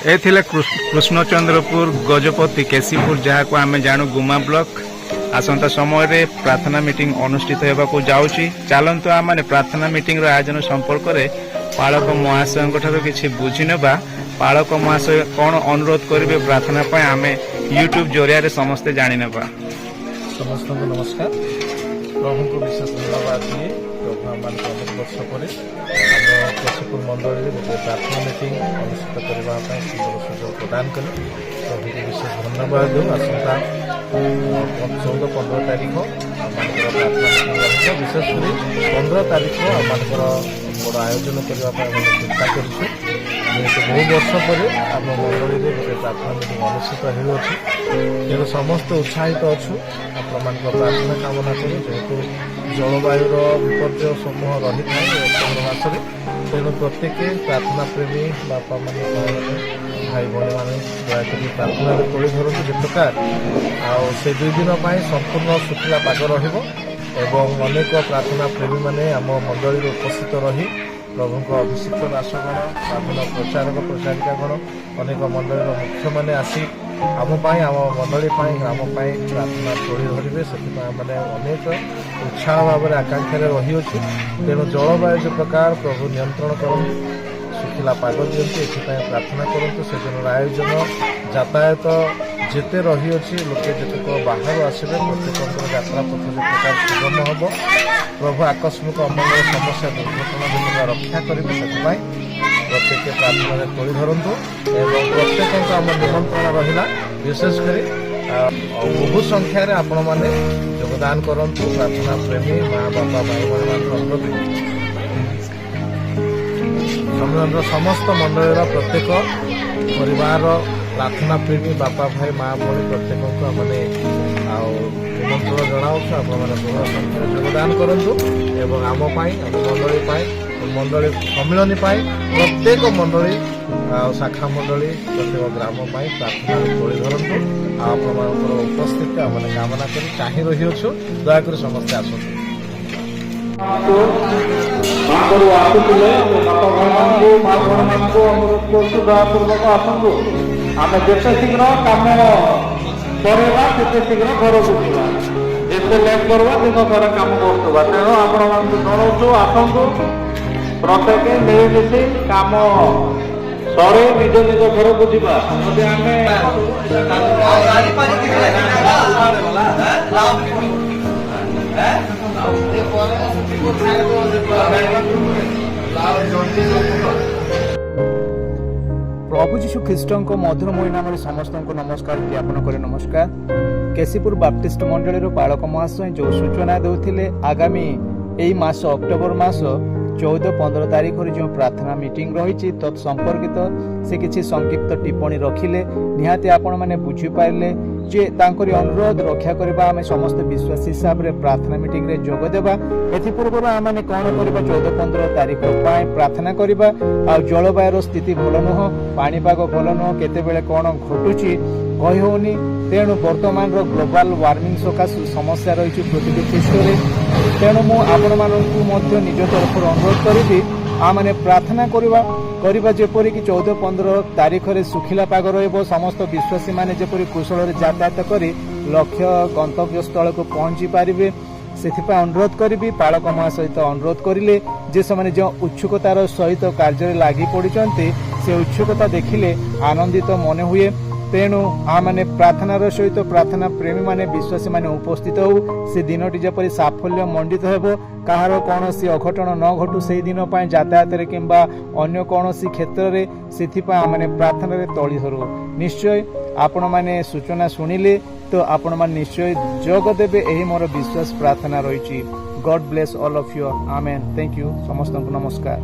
ए थिले कृष्णचंद्रपुर गजपति केसीपुर जहाँ को आम जानू गुमा ब्लॉक आसंता समय रे प्रार्थना मीटिंग अनुष्ठित होगा जाऊँगी। चलतु आम मैंने प्रार्थना मीटिंग आयोजन संपर्क में पालक महाशय किसी बुझी ना पालक महाशय कौन अनुरोध करेंगे प्रार्थना आम यूट्यूब जरिया समस्ते जाणी ना। समस्त नमस्कार। प्रभु को विशेष धन्यवाद दिए। प्रभु आम अनेक वर्ष पर केशवपुर मंडल में गोटे प्रार्थना मीटिंग अनुष्ठित करने सुंदर सुযোগ प्रदान कले। प्रभु को विशेष धन्यवाद दूँ। आसंता 14-15 तारीख आम प्रार्थना मीटिंग विशेषकर 15 तारीख आम बड़ आयोजन करने चिंता कर बहु वर्ष पर आम मंडल में गोटे प्रार्थना मीटिंग अनुष्ठित होती तेणु समस्त उत्साहित अच्छु आपण प्रार्थना कामना करूँ। जेहेतु जलवायुर विपर्य समूह रही है अक्टोबर मासरे तेणु प्रत्येक प्रार्थना प्रेमी बापा मान भाई भाई मैंने दयाकोरी प्रार्थना तोड़ी धरतु जे प्रकार से 2 दिन संपूर्ण शुखला पाग रही अनेक प्रार्थना प्रेमी मैंने आम मंडल उपस्थित रही प्रभु अभिषिक्त दासगण प्रार्थना प्रचारक प्रचारिकागण अनेक मंडल मुख्य मैंने आसी आम मंडली आम प्रार्थना तोड़ी धरवे से मैंने अनेक उत्साह भाव में आकांक्षा रही अच्छी। तेणु जलवायु जो प्रकार प्रभु नियंत्रण कर शुखला पाग दिखती एपाई प्रार्थना करूँ। से दिन आयोजन यातायात जिते रही अच्छी लोके जितक बाहर आसवे प्रत्येक यात्रा पथ जो प्रकार सुगम हम प्रभु आकस्मिक अमंगल समस्या दुर्घटना जनित रक्षा करेंगे से प्रत्येक प्रार्थना तोड़ी धरतु एवं प्रत्येक आम निमंत्रण रहा विशेषकर बहु संख्यार आपण मैंने योगदान करूँ। प्रार्थना प्रेमी माँ बापा भाई भाई समस्त मंडल प्रत्येक परिवार प्रार्थना प्रेमी बापा भाई माँ भाई प्रत्येक को मैंने निमंत्रण जनाऊ आपने बहु संख्यार योगदान करूँ एवं आम मंडली सम्मिलन प्रत्येक मंडली शाखा मंडली प्रत्येक ग्राम प्रार्थना तोड़ी धरतु आप उपस्थिति आम कामना कर चाह रही अच्छु दयाकोरी समस्ते आसतु। दयापूर्वक आसतु आम जिते शीघ्र कम करवा से शीघ्र घर को जिते लेट करवा दिन घर कम करवा तेणु आपण जनाऊँ आसतु प्रत्येक मिलमिशि कम सरे निज निज घर को जीवा प्रभु जीशु ख्रीष्ट मधुरमयी नाम समस्त नमस्कार ज्ञापन करे। नमस्कार। केसीपुर बाप्टिस्ट मंडल पालक महाशय जो सूचना देते आगामी यही मास अक्टोबर मास 14-15 तारीख जो प्रार्थना मीटिंग रही तत्संपर्कित से किसी संक्षिप्त टिप्पणी रखिले निहाती आपण मैंने बुझीपारे जे तांकरी अनुरोध रक्षा करबा आमे समस्त विश्वास हिसाब रे प्रार्थना मीटिंग रे जोग देबा। एथि पूर्व आमे कोन करबा 14-15 तारीख पाए प्रार्थना करबा आ जलवायुर स्थिति भल नुह पाणीपाग भल नुह केते बेले कोन घटुची कहि होनी। तेणु वर्तमान ग्लोबल वार्मिंग सकाशु समस्या रही पृथ्वी पृष्ठ तेणु मु आपण मानकु निज तरफ अनुरोध करी आमने प्रार्थना करवा जेपरी कि 14-15 तारीख रे सुखिला पाग रहिबो समस्त विश्वासी माने जेपरी कुशल रे यातायात करी लक्ष्य गंतव्य स्थल को पहुंची पारिबे सेथिपा अनुरोध करी पालक महासहित अनुरोध करिले जे समाने जो उत्सुकतार सहित कार्य लागि पड़िचंती से उत्सुकता देखिले आनंदित मन हुए। तेणु आमने प्रार्थनार सहित प्रार्थना प्रेमी माने विश्वासी माने उपस्थित हो से दिनटी जपरी साफल्य मंडित हेबो कहार कौन अघटन न घटू से दिन यातायात किंबा अन्य कौन क्षेत्र में से आमने प्रार्थना रे तली धरू। निश्चय आपण माने सूचना शुणिले तो आपण माने निश्चय जोग देबे एही मोर विश्वास प्रार्थना रही। God bless all of you. Amen. Thank you. समस्त नमस्कार।